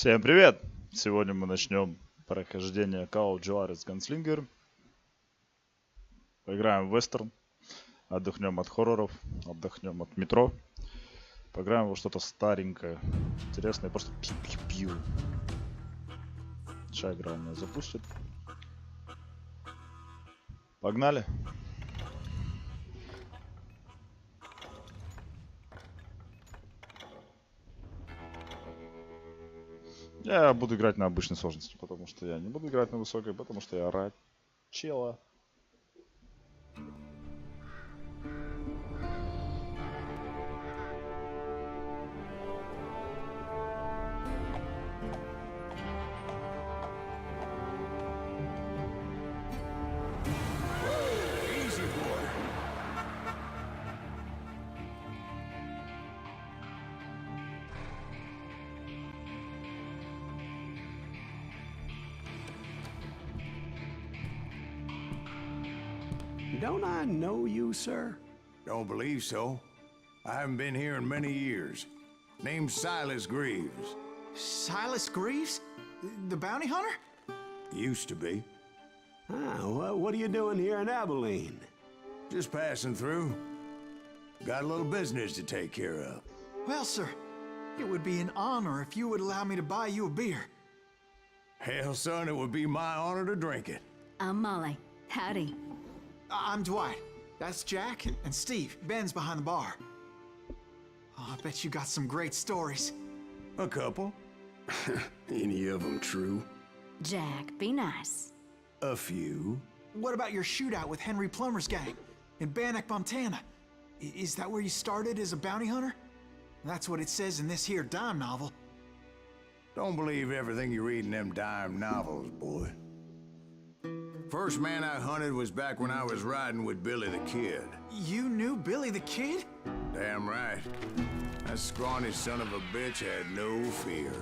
Всем привет! Сегодня мы начнем прохождение Call Juarez Gunslinger. Поиграем в вестерн. Отдохнем от хорроров. Отдохнем от метро. Поиграем во что-то старенькое. Интересное. Просто пью-пью-пью. Сейчас игра меня запустит. Погнали! Я буду играть на обычной сложности, потому что я не буду играть на высокой, потому что я рад чела. Don't I know you, sir? Don't believe so. I haven't been here in many years. Name's Silas Greaves. Silas Greaves? The bounty hunter? Used to be. Well, what are you doing here in Abilene? Just passing through. Got a little business to take care of. Well, sir, it would be an honor if you would allow me to buy you a beer. Hell, son, it would be my honor to drink it. I'm Molly. Howdy. I'm Dwight. That's Jack and Steve. Ben's behind the bar. Oh, I bet you got some great stories. A couple. Any of them true? Jack, be nice. A few. What about your shootout with Henry Plummer's gang in Bannock, Montana? Is that where you started as a bounty hunter? That's what it says in this here dime novel. Don't believe everything you read in them dime novels, boy. First man I hunted was back when I was riding with Billy the Kid. You knew Billy the Kid? Damn right. That scrawny son of a bitch had no fear.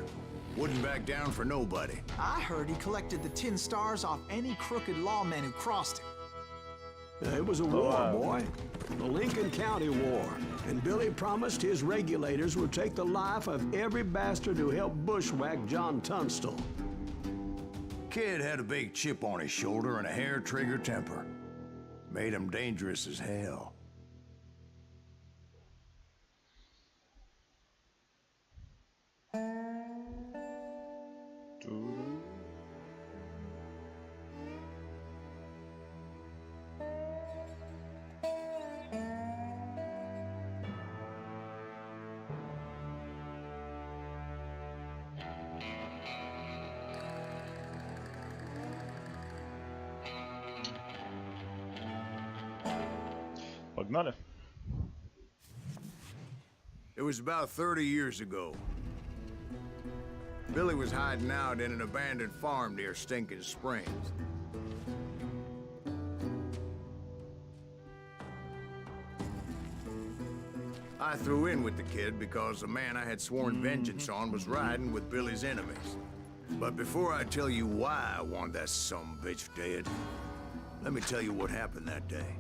Wouldn't back down for nobody. I heard he collected the 10 stars off any crooked lawmen who crossed him. It was a war, boy. The Lincoln County War. And Billy promised his regulators would take the life of every bastard who helped bushwhack John Tunstall. Kid had a big chip on his shoulder and a hair-trigger temper. Made him dangerous as hell. Погнали. It was about 30 years ago. Billy was hiding out in an abandoned farm near Stinking Springs. I threw in with the kid because the man I had sworn vengeance on was riding with Billy's enemies. But before I tell you why I want that sumbitch dead, let me tell you what happened that day.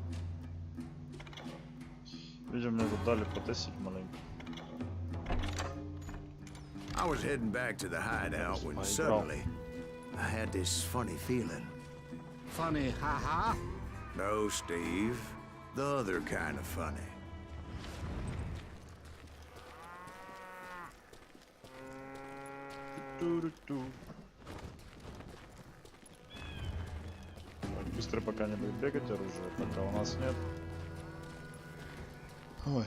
Видимо, мне тут дали потестить маленько. I was heading back to the hideout when suddenly I had this funny feeling. Funny, haha? No, Steve. The other kind of funny. Так, быстро пока не будет бегать, оружия пока у нас нет. Ой.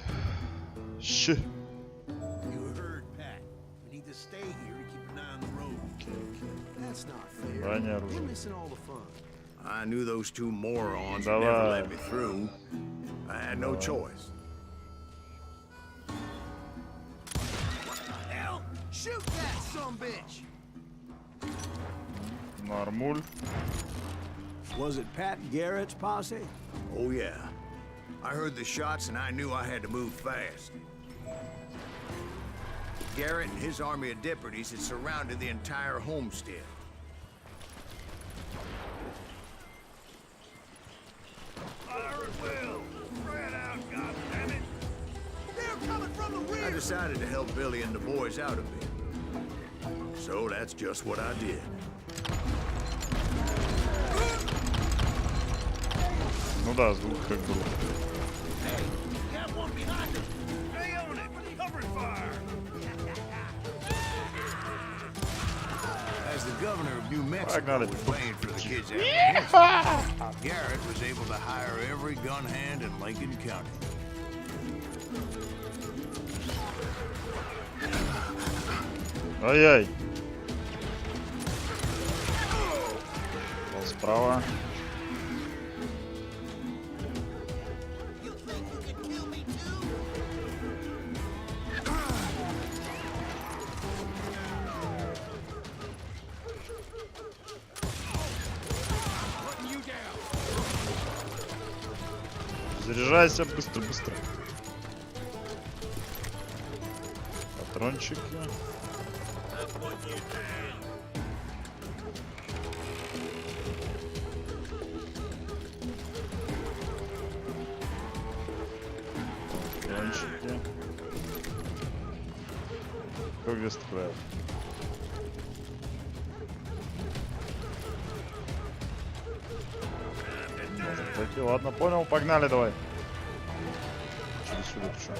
Щи. You heard, Pat. We need to stay here and keep an eye on the road. That's not fair. Броня You're оружия. missing all the fun. I knew those two morons would Давай. never let me through. I had no choice. What the hell? Shoot that sumbitch! Нормуль. Was it Pat Garrett's posse? Oh, yeah. I heard the shots and I knew I had to move fast. Garrett and his army of deputies had surrounded the entire homestead. Fire at will! Spread out, goddammit! They're coming from the rear! I decided to help Billy and the boys out a bit. So that's just what I did. Ну да, звук как был. Hey, got one behind us. Stay on it. Cover fire. As the governor of New Mexico Погнали. was paying for the kids' apprehension, Garrett was able to hire every gun hand in Lincoln County. Ай-яй. Вот справа. You think you can kill me too? Putting you down. Заряжайся быстро, быстро. Патрончики. Патрончики. Кто где стреляет? Может пойти. Ладно, понял, погнали, давай. Через сюда причем.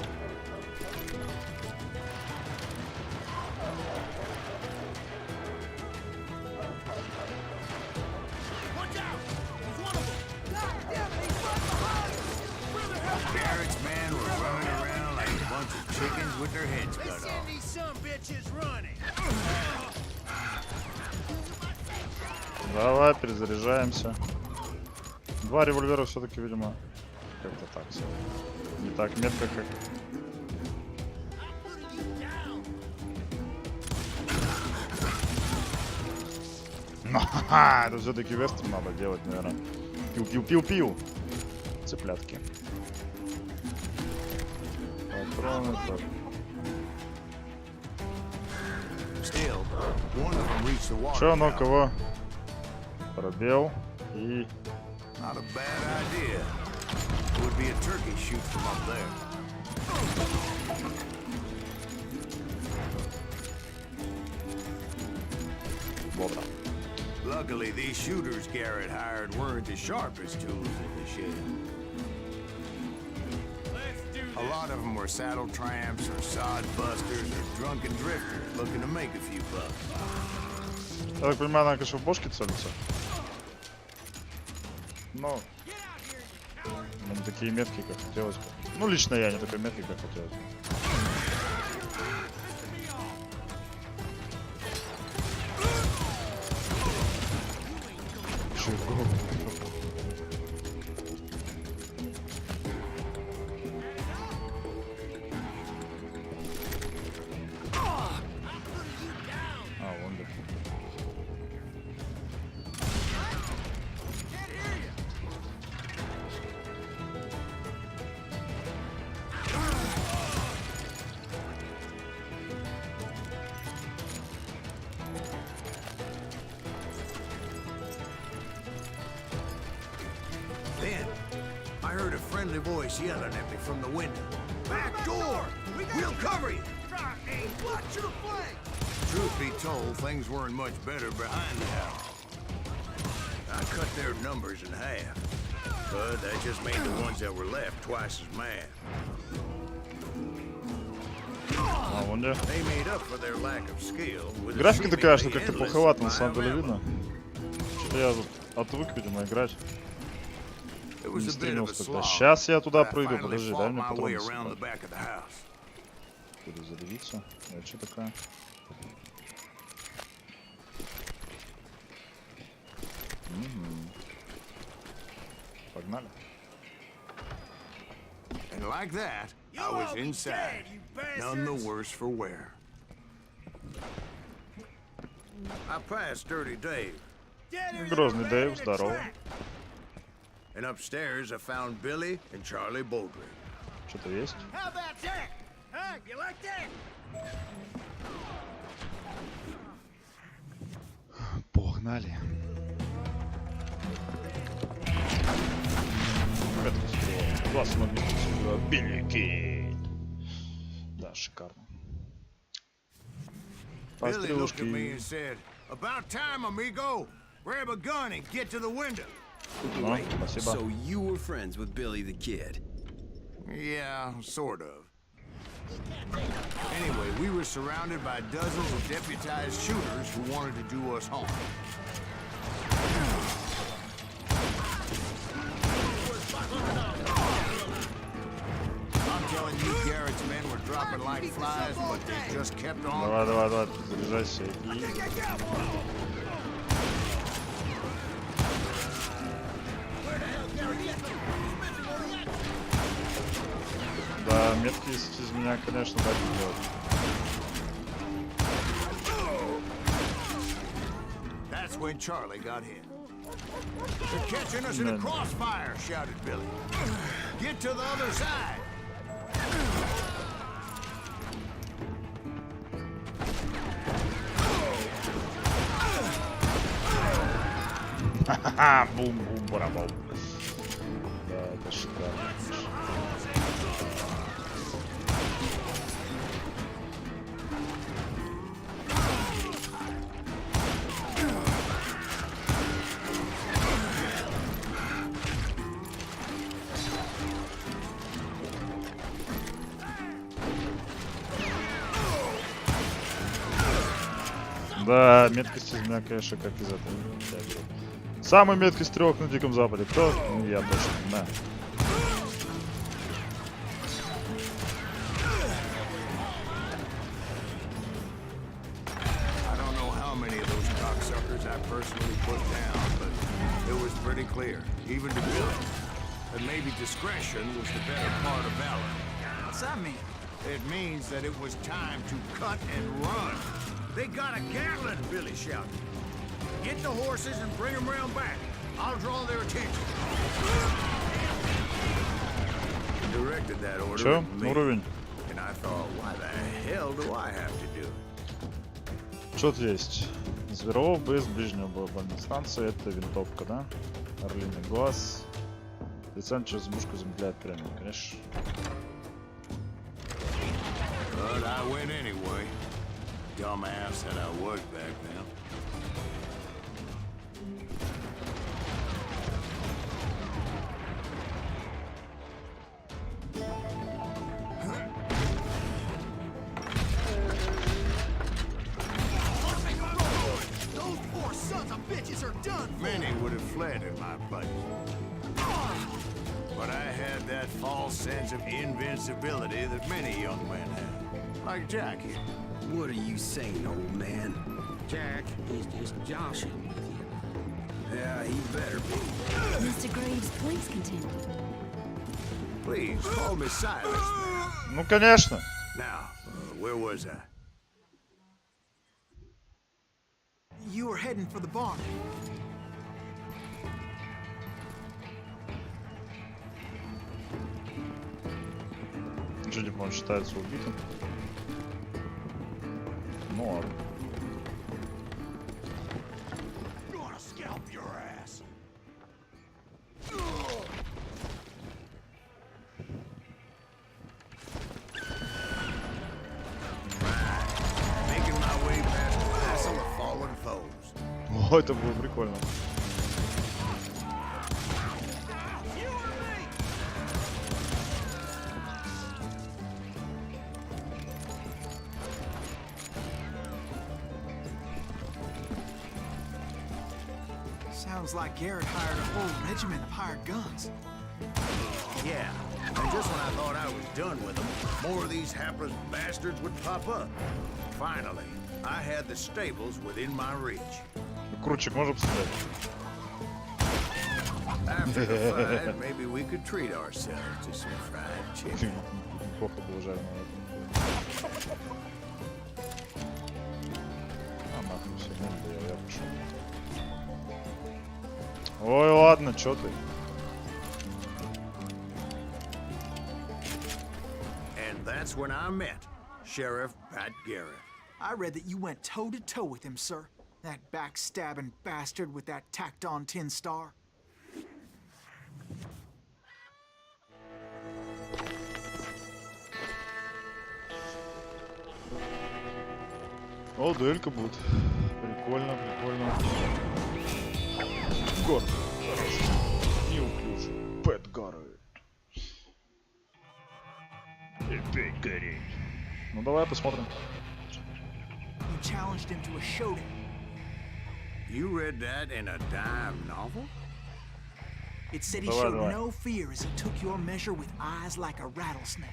Watch out! He's one of them. God damn it, he's right behind us. Where the hell? Garrett's men were running around like a bunch of chickens with their heads They cut send off. these some bitches running. Давай, перезаряжаемся. Два револьвера все-таки, видимо, как-то так все. Не так метко, как... Ха-ха, это все-таки вестерн надо делать, наверное. Пил-пил-пил-пил. Цыплятки. Патроны, так. Still, one of them reached the water Че, ну tower. кого? Пробел. И... Not a bad idea. It would be a turkey shoot from up there. Бодро. Luckily, these shooters Garrett hired weren't the sharpest tools in the shed. A lot of them were saddle tramps or sod busters or drunken drifters looking to make a few bucks. Я так понимаю, она, конечно, в бошке целится. Но... Не такие меткие, как хотелось бы. Ну, лично я не такой меткий, как хотелось бы. Чего? А, вон да. Then, I heard a friendly voice yelling at me from the window. Back door! We'll cover you! Hey, watch your flank! Truth be told, things weren't much better behind the house. I cut their numbers in half, but that just made the ones that were left twice as mad. А, вон да. They made up for their lack of skill with a Графика такая, что seemingly как-то endless плоховато на supply самом of деле ammo. видно. Что я тут отвык, видимо, играть. It was Не a bit of a стремился тогда. slog, Сейчас я туда but I пройду, finally подожди, дай fought мне my way патроны around the собрать. back of the house. Перезарядиться. Это что такое? Погнали. And like that, I was inside, none the worse for wear. I passed Dirty Dave, Грозный Дэйв, здорово. and upstairs I found Billy and Charlie Baldwin. Что-то есть? How about that? Huh? You like that? Погнали. Это здорово. 20 магнитов. Билли Кейт. Да, шикарно. Billy looked at me Пострелушки. and said, "About time, amigo. Grab a gun and get to the window." Ну, спасибо. So you were friends with Billy the Kid? Yeah, sort of. Anyway, we were surrounded by dozens of deputized shooters who wanted to do us harm. I'm telling you, Garrett's men were dropping like flies, but they just kept on. Давай, давай, давай, заряжайся. И... Да, метки из меня, конечно, так и делают. That's when Charlie got hit. "They're catching us in a crossfire," shouted Billy. "Get to the other side." Ха-ха-ха! Бум-бум-барабум. Да, это шикарно. Да, меткость из меня, конечно, как из этого. Самый меткий стрелок на Диком Западе. Кто? Ну, я точно, да. I don't know how many of those cocksuckers I personally put down, but it was pretty clear, even to Billy, that maybe discretion was the better part of valor. What's that mean? It means that it was time to cut and run. "They got a Gatlin," Billy shouted. "Get the horses and bring them round back. I'll draw their attention." He directed that order Чё? at me, Уровень. and I thought, why the hell do I have to do it? Что тут есть? Зверолов без ближнего боя больной станции. Это винтовка, да? Орлиный глаз. Десант через мушку замедляет прямо, конечно. But I went anyway. Dumbass that I was back then. Those poor sons of bitches are done for. Many would have fled in my place. But I had that false sense of invincibility that many young men have. Like Jack here. What are you saying, old man? Jack is just joshing with you. Yeah, he better be. Mr. Graves, please continue. Please, call me Silas. Ну, конечно. Now, where was I? You were heading for the barn. Ничего не помню, считается убитым. Ну ладно. Gonna scalp your ass. Making my way past the castle of fallen foes. О, это было прикольно. Sounds like Garrett hired a whole regiment of hired guns. Yeah, and just when I thought I was done with them, more of these hapless bastards would pop up. Finally, I had the stables within my reach. Крутчик, можно посмотреть? After the fight, maybe we could treat ourselves to some fried chicken. Неплохо было жареного. А нахуй все, я пошел. Ой, ладно, чё ты? And that's when I met Sheriff Pat Garrett. I read that you went toe-to-toe with him, sir. That backstabbing bastard with that tacked-on tin star. О, дуэлька будет. Прикольно, прикольно. Горд. Неуклюжий. Пэт горит. Опять горит. Ну давай посмотрим. You challenged him to a showdown. You read that in a dime novel? It said he Давай, showed давай. no fear as he took your measure with eyes like a rattlesnake.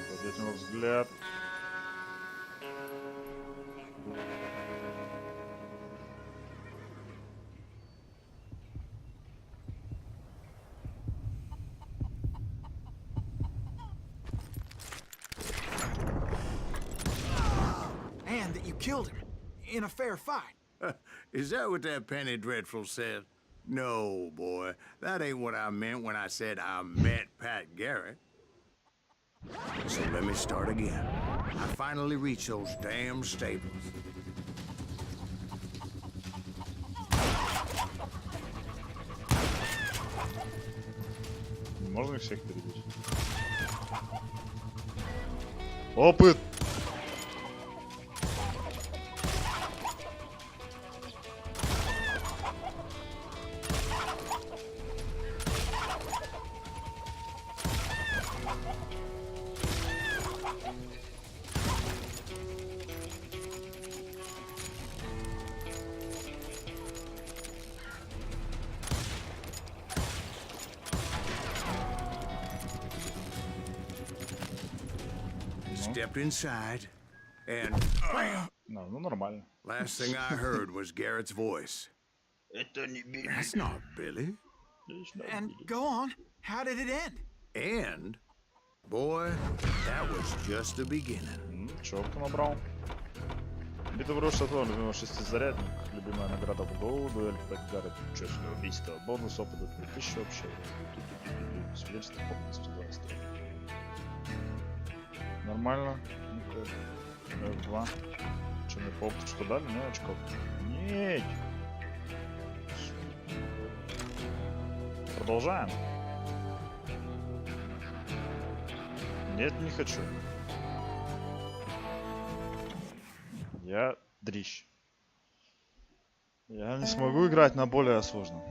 Подведем взгляд. And that you killed him in a fair fight. Is that what that Penny Dreadful said? No, boy. That ain't what I meant when I said I met Pat Garrett. So let me start again. I finally reached those damn stables. Можно их всех перебить? Опыт! Stepped inside, and Ну нормально. last thing I heard was Garrett's voice. That's not Billy. And go on. How did it end? And, boy, that was just the beginning. Чёрта набрал. Битва в Руш Атлон, любимый шестизарядник, любимая награда в голову, дуэль Пэт Гаррет, честное убийство, бонус опыта 3000 вообще. Свидетельство опытности 20. Нормально. F2. Че мне по опыту что дали? Не очков. Нет. Продолжаем. Нет, не хочу. Я дрищ. Я не смогу играть на более сложном.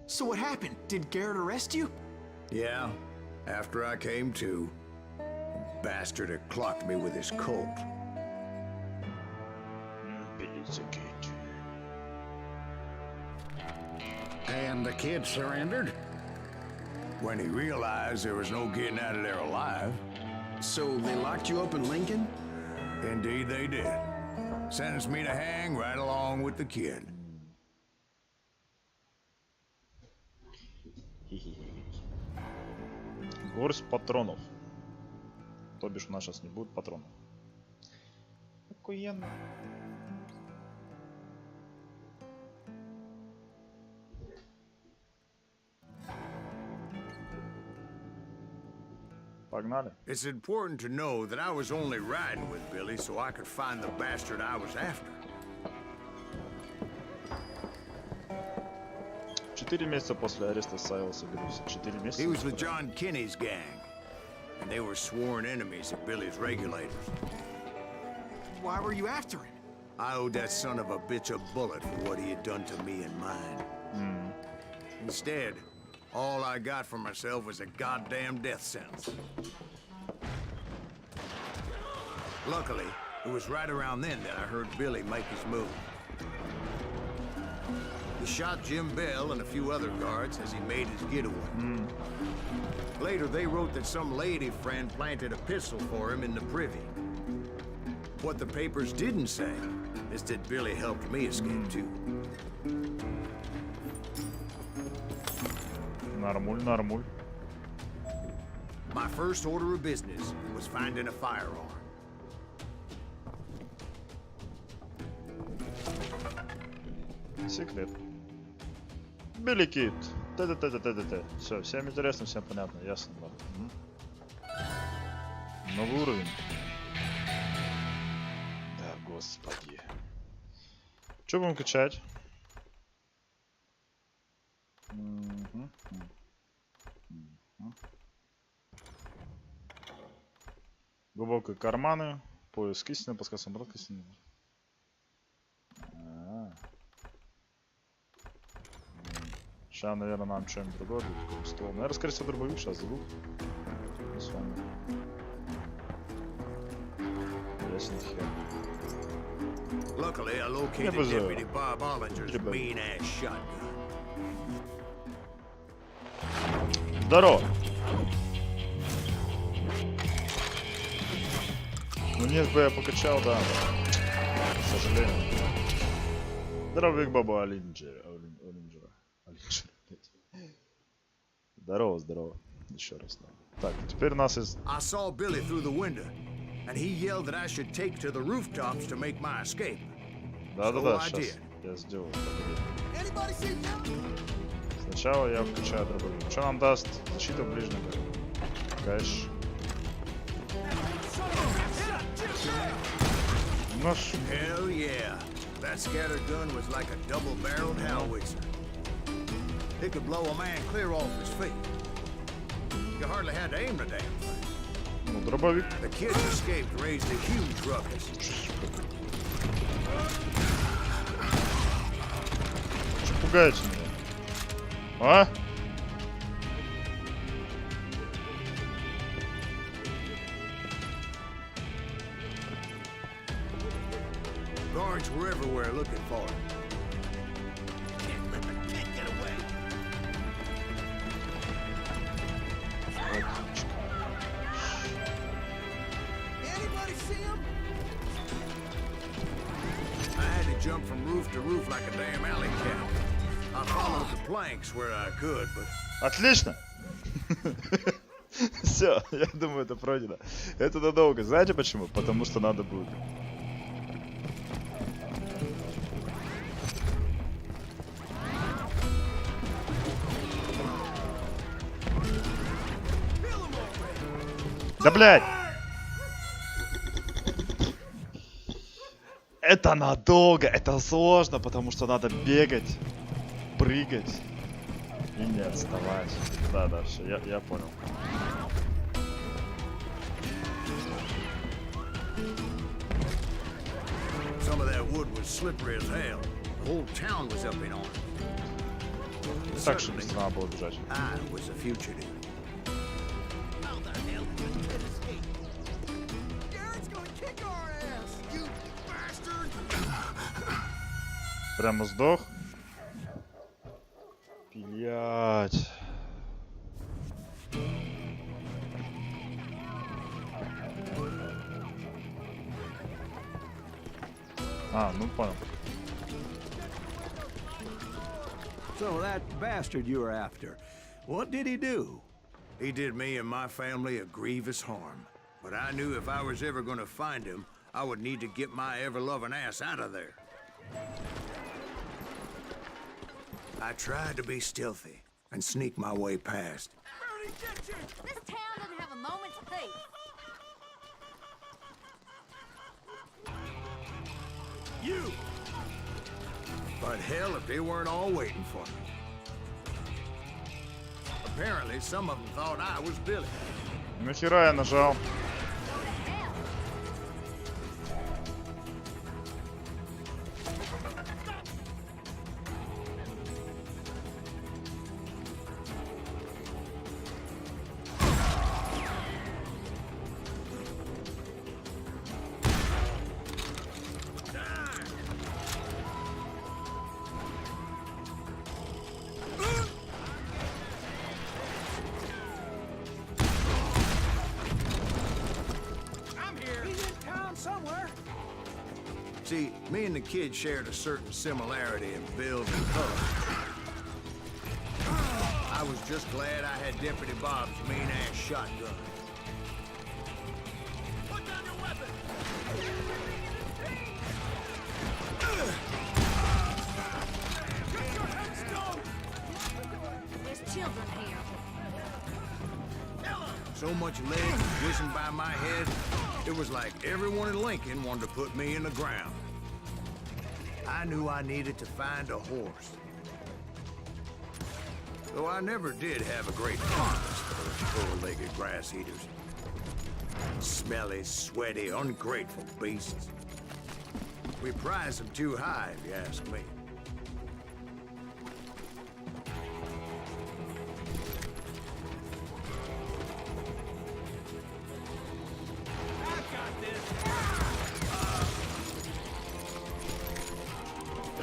So what happened? Did Garrett arrest you? Yeah, after I came to, the bastard had clocked me with his Colt. And the kid surrendered? When he realized there was no getting out of there alive, So they locked you up in Lincoln? indeed they did. Sentenced me to hang right along with the kid. Горсть патронов. То бишь у нас сейчас не будет патронов. Охуенно. Погнали. It's important to know that I was only riding with Billy so I could find the bastard I was after. 4 месяца после ареста Сайлоса Грюса. 4 месяца. He was with John Kinney's gang, and they were sworn enemies of Billy's regulators. Why were you after him? I owed that son of a bitch a bullet for what he had done to me and mine. Instead, all I got for myself was a goddamn death sentence. Luckily, it was right around then that I heard Billy make his move. He shot Jim Bell and a few other guards as he made his getaway. Later, they wrote that some lady friend planted a pistol for him in the privy. What the papers didn't say is that Billy helped me escape too. Нормуль, нормуль. My first order of business was finding a firearm. Секрет. Билли Кит. Т-т-т-т-т-т. Все, всем интересно, всем понятно, ясно. Да. Новый уровень. Да, господи. Что будем качать? Глубокие карманы. Поиск истины, подсказ обратка истины. Сейчас, наверное, нам что-нибудь другое будет. Ствол. Наверное, скорее всего, дробовик сейчас звук. Ясен хер. Luckily, I located Deputy Bob Ollinger's mean-ass shotgun. Здорово! Ну нет бы я покачал, да. К сожалению. Здоровик Боба Олинджера. Здорово, здорово. Еще раз. Да. Так, теперь нас из... I saw Billy through the window, and he yelled that I should take to the rooftops to make my escape. Да-да-да, сейчас я сделаю. Сначала я включаю дробовик. Что нам даст защита ближнего? Кэш. Нож. Hell yeah. That scatter gun was like a double-barreled howitzer. It could blow a man clear off his feet. You hardly had to aim the damn thing. Ну, дробовик. The kids escaped, raised a huge ruckus. Что пугаете меня? А? Guards were everywhere looking for him. Can't let the kid get away. Anybody see him? I had to jump from roof to roof like a damn alley cat. I followed the planks where I could, but... Отлично! Все, я думаю, это пройдено. Это надолго. Знаете почему? Потому что надо будет. Да блядь! Это надолго, это сложно, потому что надо бегать, прыгать и не отставать. Да, все, я понял. Some of that wood was slippery as hell. The whole town was up in arms. Так что быстро надо было бежать. I was a fugitive. How the hell did the kid escape? Garrett's gonna kick our ass, you bastard! Прямо сдох. Блять. А, ну понял. So that bastard you were after, what did he do? He did me and my family a grievous harm. But I knew if I was ever gonna find him, I would need to get my ever-loving ass out of there. I tried to be stealthy and sneak my way past. This town doesn't have a moment's peace. You! But hell, if they weren't all waiting for me. Apparently, some of them thought I was Billy. Нахера я нажал? See, me and the kid shared a certain similarity in build and color. I was just glad I had Deputy Bob's mean-ass shotgun. Put down your weapon! Get your headstone! There's children here. So much lead was whizzing by my head, it was like everyone in Lincoln wanted to put me in the ground. I knew I needed to find a horse. Though I never did have a great fondness for four-legged grass eaters. Smelly, sweaty, ungrateful beasts. We prize them too high, if you ask me.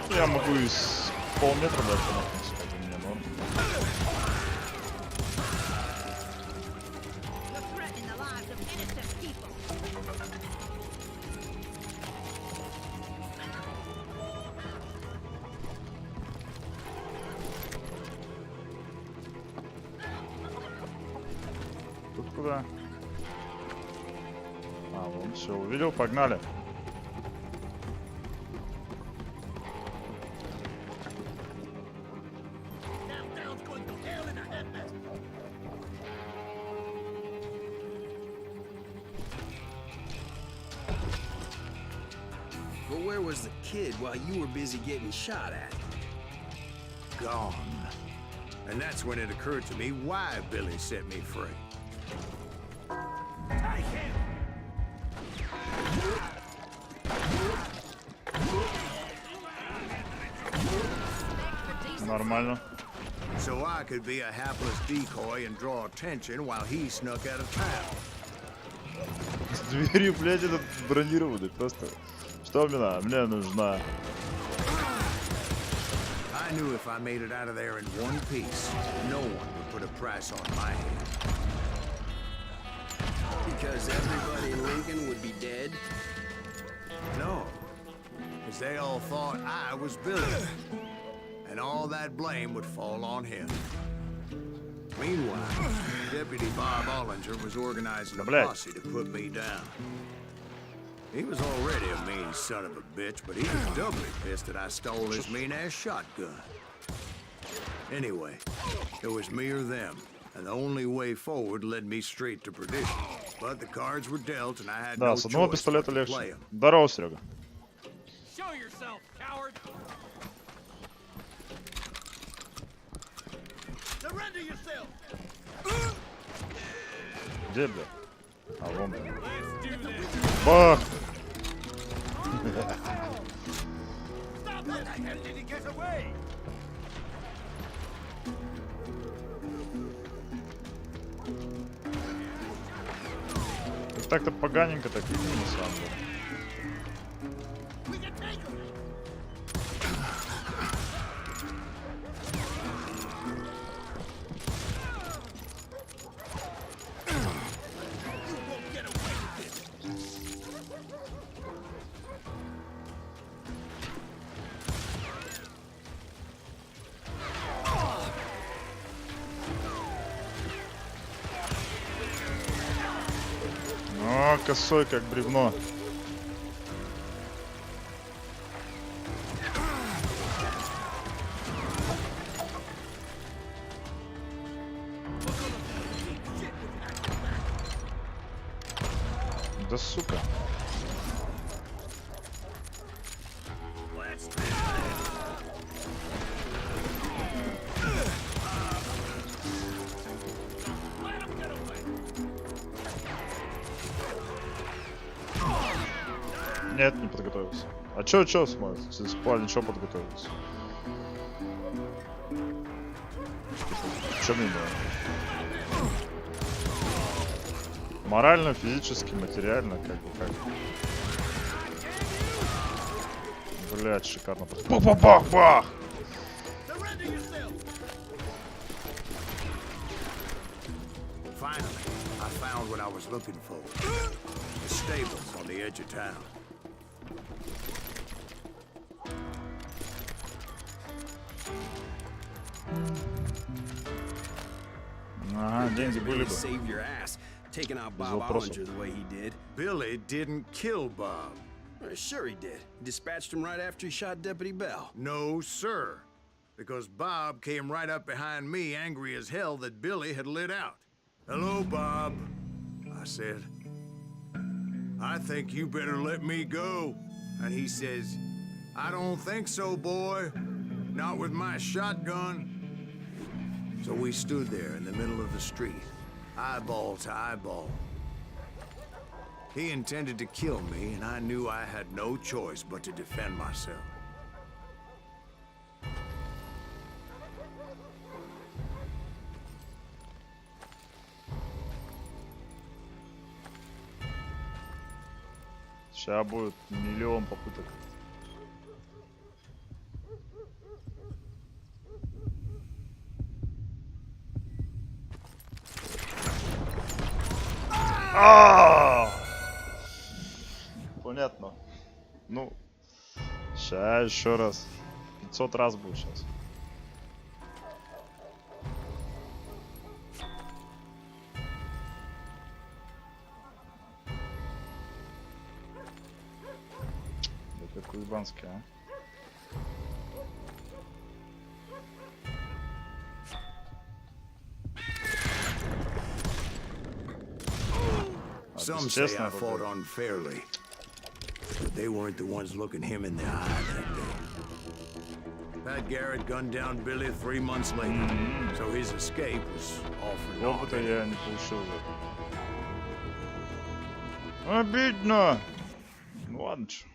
Я могу из полметра дальше нахнуться, это мне норм. You're threatening the lives of innocent people. Тут куда? А, вон, все, увидел, погнали. Downtown's going to hell in a handbasket. But where was the kid while you were busy getting shot at? Gone. And that's when it occurred to me why Billy set me free. Нормально. So I could be a hapless decoy and draw attention while he snuck out of town. Двери, блядь, этот бронированный, просто. Что мне надо? Мне нужна. I knew if I made it out of there in one piece, no one would put a price on my head. Because everybody in Lincoln would be dead? No, because they all thought I was Billy. And all that blame would fall on him. Meanwhile, Deputy Bob Ollinger was organizing a posse to put me down. He was already a mean son of a bitch, but he was doubly pissed that I stole his mean-ass shotgun. Anyway, it was me or them, and the only way forward led me straight to perdition. But the cards were dealt, and I had Да, no с одного choice but пистолета to play легче. 'em. Здорово, Серега. Show yourself, coward! Surrender yourself! Где, бля? А, вон, бля. Let's do this! Бах! Stop it! How did he get away? Так-то поганенько так, на самом деле. We can take him! You won't get away with this! О, косой, как бревно. Да сука. Нет, не подготовился. А чё смотрит? С плане чё подготовился? Чё мне надо? Морально, физически, материально, как бы как. Блять, шикарно. Бах-бах-бах-бах! Surrender yourself! Finally, I found what I was looking for. The stables on the edge of town. Ага, деньги были бы. Save your ass, taking out Без Bob вопросов. Ollinger the way he did. Billy didn't kill Bob. Sure he did. Dispatched him right after he shot Deputy Bell. No, sir. Because Bob came right up behind me, angry as hell that Billy had lit out. Hello, Bob. said. I think you better let me go. And he says, I don't think so, boy. Not with my shotgun. So we stood there in the middle of the street, eyeball to eyeball. He intended to kill me, and I knew I had no choice but to defend myself. Сейчас будет миллион попыток. Понятно. Ну, сейчас еще раз. 500 раз будет сейчас. Да какой ебанский, а? Some say I fought unfairly, but they weren't the ones looking him in the eye that day. Pat Garrett gunned down Billy 3 months later, so his escape was all for naught. Опыта я не получил. Обидно. Ну ладно, чё.